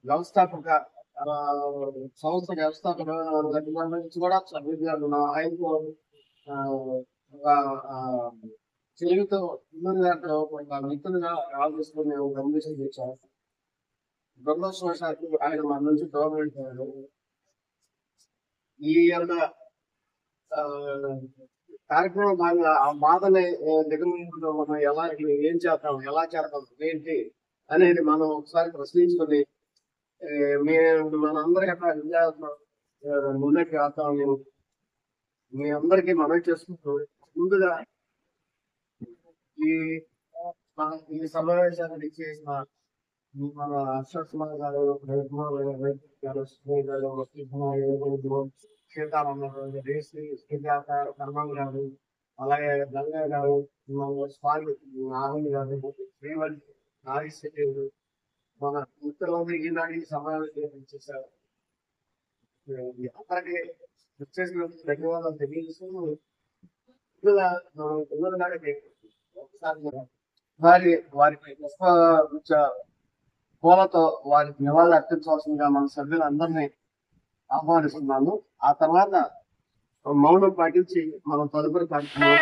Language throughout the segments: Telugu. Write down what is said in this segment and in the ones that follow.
వ్యవస్థాపక సంస్థ వ్యవస్థాపక దగ్గర నుంచి కూడా ఆయనకు తెలుగుతో మిత్రులుగా ఆలోచిస్తూ మేము కమ్యూనికేషన్ చేశాము. దురదృష్టవశాత్తు ఆయన మన నుంచి గవర్నమెంట్ ఈ యొక్క కార్యక్రమం భాగంగా ఆ బాధని దిగమించడంలో మనం ఏం చేద్దాం, ఎలా చేద్దాం, ఏంటి అనేది మనం ఒకసారి ప్రశ్నించుకొని మనందరి యొక్క విద్యార్థులు ముందరికి వెళ్తామని మీ అందరికీ మనవి చేసుకుంటూ ముందుగా ఈ సమావేశాన్ని చేసిన మన అశోక్ కుమార్ గారు, సీతారామ కర్మం గారు, అలాగే గంగా గారు, స్వామి ఆనంద్ గారు, శ్రీవల్లి నాగేశ్వరి గారు, మన మిత్రులందరూ ఈనాడు ఈ సమావేశం చేశారు. అందరికీ వచ్చేసినందుకు ధన్యవాదాలు తెలియజేస్తూ వారికి పుష్ప పూలతో వారికి నివాళులు అర్పించవలసిందిగా మన సభ్యులందరినీ ఆహ్వానిస్తున్నాను. ఆ తర్వాత మౌనం పాటించి మనం తదుపరి కార్యక్రమం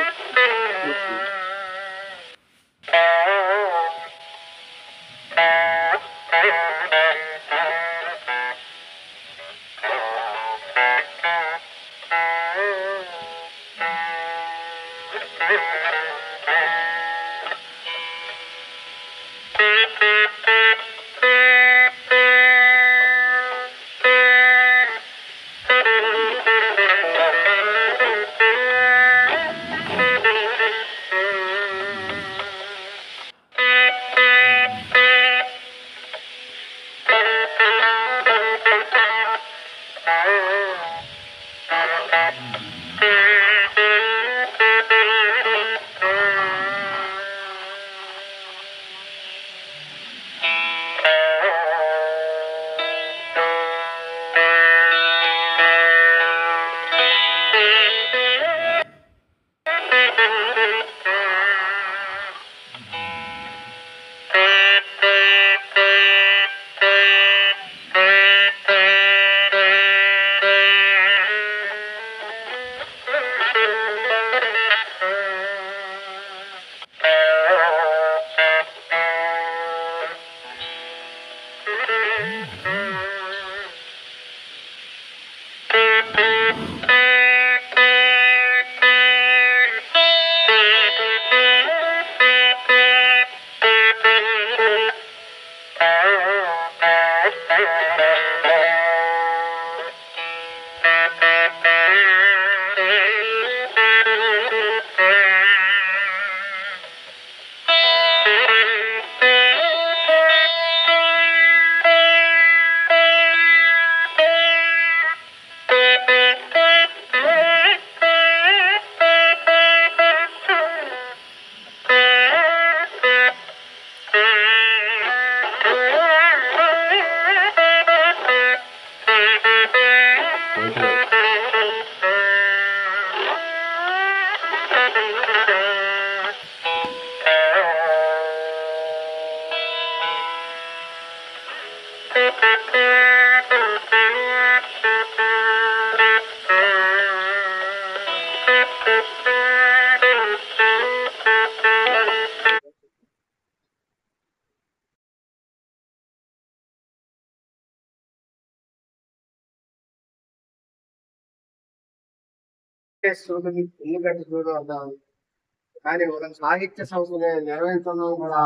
కానీ ఒక సాహిత్య సంస్థ నిర్వహించడం కూడా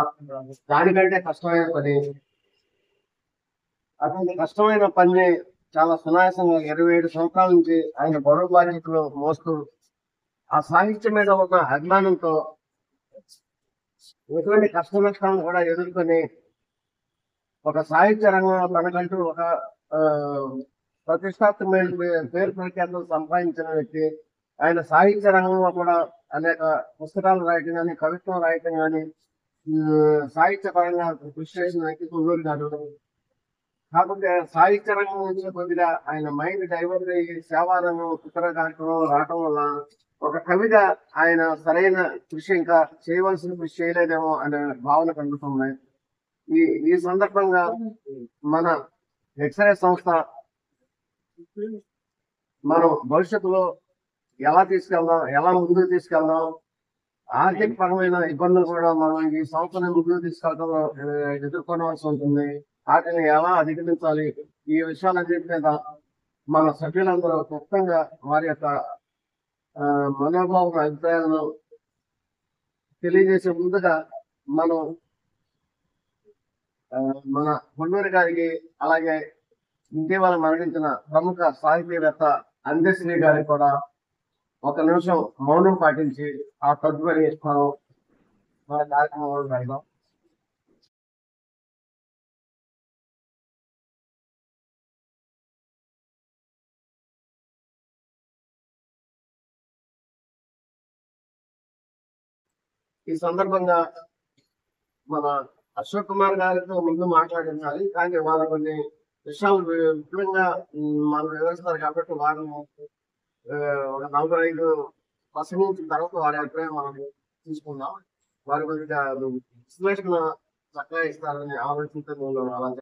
దానికంటే కష్టమైన పని. అటువంటి కష్టమైన పని చాలా సునాయాసంగా 27 సంవత్సరాల నుంచి ఆయన బరువు బాధ్యతలు మోస్తూ ఆ సాహిత్యం మీద ఉన్న అభిమానంతో ఎటువంటి కష్ట నష్టాలను కూడా ఎదుర్కొని ఒక సాహిత్య రంగంలో తనకంటూ ఒక ప్రతిష్టాత్మకమైన పేరు ప్రఖ్యాతులు సంపాదించిన వ్యక్తి. ఆయన సాహిత్య రంగంలో కూడా అనేక పుస్తకాలు రాయటం కానీ, కవిత్వం రాయటం కానీ, సాహిత్య పరంగా కృషి చేసిన వ్యక్తి కుల్లూరి గారు. కాకపోతే సాహిత్య రంగం నుంచి కొద్దిగా ఆయన మైండ్ డైవర్ట్ అయ్యి సేవా రంగం పుస్తక కార్యక్రమం రావటం వల్ల ఒక కవిగా ఆయన సరైన కృషి ఇంకా చేయవలసిన కృషి చేయలేదేమో అనే భావన కలుగుతున్నాయి. ఈ ఈ సందర్భంగా మన ఎక్స్రే సంస్థ మనం భవిష్యత్తులో ఎలా తీసుకెళ్దాం, ఎలా ముందుకు తీసుకెళ్దాం, ఆర్థిక పరమైన ఇబ్బందులు కూడా మనం ఈ సంస్థను ముందుకు తీసుకెళ్తాం ఎదుర్కోవాల్సి ఉంటుంది. వాటిని ఎలా అధిగమించాలి, ఈ విషయాలన్నింటి మీద మన సభ్యులందరూ క్లుప్తంగా వారి యొక్క మనోభావ అభిప్రాయాలను తెలియజేసే ముందుగా మనం మన కొల్లూరి గారికి, అలాగే ఇటీవల మరణించిన ప్రముఖ సాహితీవేత్త అందశ్రీ గారికి కూడా ఒక నిమిషం మౌనం పాటించి ఆ తదుపరి మనం మన కార్యక్రమంలో రాద్దాం. ఈ సందర్భంగా మన అశోక్ కుమార్ గారితో ముందు మాట్లాడించాలి, కానీ వాళ్ళు కొన్ని విషయాలు విపులంగా మనం వివరిస్తారు కాబట్టి వారు ఒక 45 ప్రసంగించిన తర్వాత వారి అభిప్రాయం మనం తీసుకుందాం. వారి కొద్దిగా విశ్లేషణ చక్కగా ఇస్తారని ఆలోచించే అలా